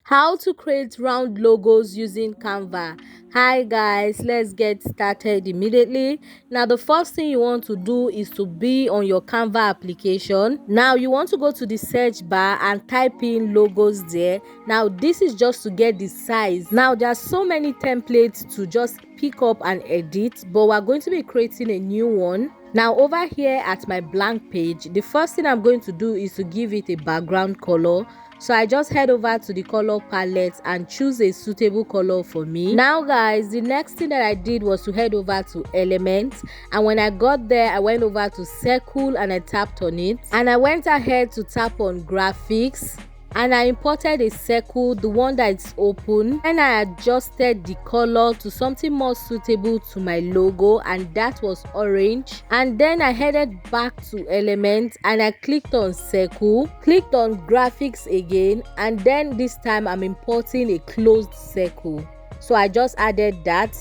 How to create round logos using Canva. Hi guys, let's get started immediately. Now the first thing you want to do is to be on your Canva application. Now you want to go to the search bar and type in logos there. Now this is just to get the size. Now there are so many templates to just pick up and edit, but we're going to be creating a new one. Now over here at my blank page, the first thing I'm going to do is to give it a background color. So I just head over to the color palette and choose a suitable color for me. Now guys, the next thing that I did was to head over to elements, and when I got there I went over to circle and I tapped on it, and I went ahead to tap on graphics, and I imported a circle, the one that's open, and I adjusted the color to something more suitable to my logo, and that was orange. And then I headed back to elements and I clicked on circle, clicked on graphics again, and then this time I'm importing a closed circle. So I just added that,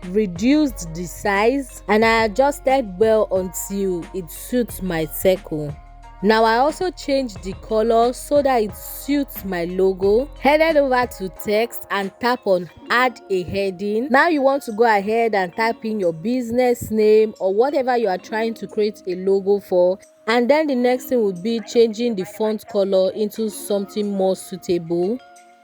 reduced the size, and I adjusted well until it suits my circle. Now I also changed the color so that it suits my logo. Headed over to text and tap on add a heading. Now you want to go ahead and type in your business name or whatever you are trying to create a logo for. And then the next thing would be changing the font color into something more suitable.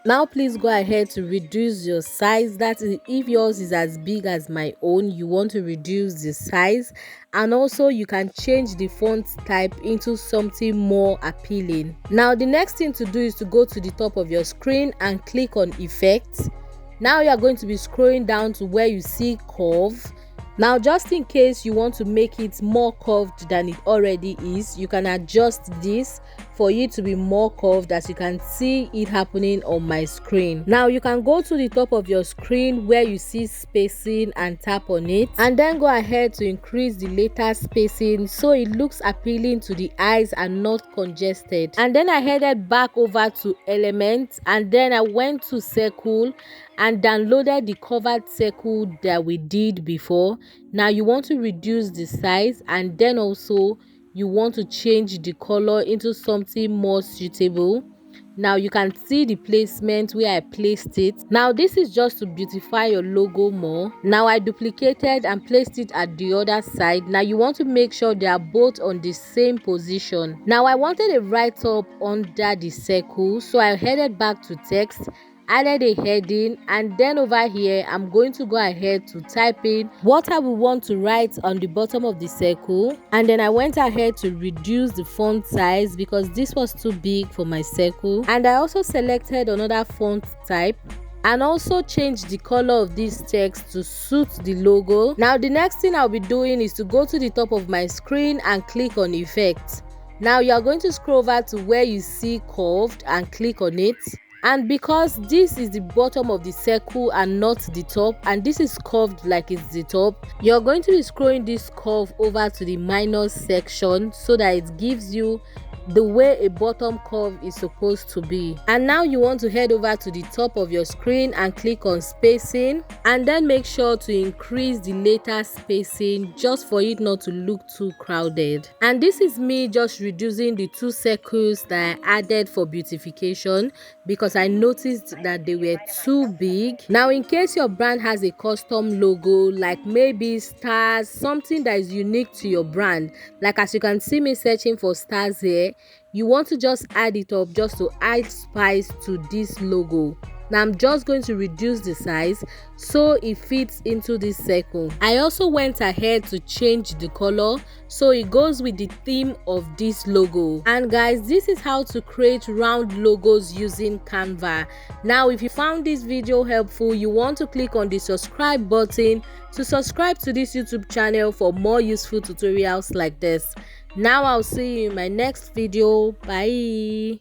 Now please go ahead to reduce your size. That is, if yours is as big as my own, you want to reduce the size. And also you can change the font type into something more appealing. Now the next thing to do is to go to the top of your screen and click on effects. Now you are going to be scrolling down to where you see curve. Now just in case you want to make it more curved than it already is, you can adjust this for it to be more curved, as you can see it happening on my screen. Now you can go to the top of your screen where you see spacing and tap on it, and then go ahead to increase the letter spacing so it looks appealing to the eyes and not congested. And then I headed back over to elements, and then I went to circle and downloaded the covered circle that we did before. Now you want to reduce the size, and then also you want to change the color into something more suitable. Now you can see the placement where I placed it. Now this is just to beautify your logo more. Now I duplicated and placed it at the other side. Now you want to make sure they are both on the same position. Now I wanted a write-up under the circle, so I headed back to text, added a heading, and then over here I'm going to go ahead to type in what I will want to write on the bottom of the circle. And then I went ahead to reduce the font size because this was too big for my circle, and I also selected another font type and also changed the color of this text to suit the logo. Now the next thing I'll be doing is to go to the top of my screen and click on effects. Now you are going to scroll over to where you see curved and click on it. And because this is the bottom of the circle and not the top, and this is curved like it's the top, you're going to be scrolling this curve over to the minus section so that it gives you the way a bottom curve is supposed to be. And now you want to head over to the top of your screen and click on spacing, and then make sure to increase the letter spacing just for it not to look too crowded. And this is me just reducing the two circles that I added for beautification because I noticed that they were too big. Now in case your brand has a custom logo, like maybe stars, something that is unique to your brand, like as you can see me searching for stars here, you want to just add it up just to add spice to this logo. Now I'm just going to reduce the size so it fits into this circle. I also went ahead to change the color so it goes with the theme of this logo. And guys, this is how to create round logos using Canva. Now if you found this video helpful, you want to click on the subscribe button to subscribe to this YouTube channel for more useful tutorials like this. Now I'll see you in my next video. Bye.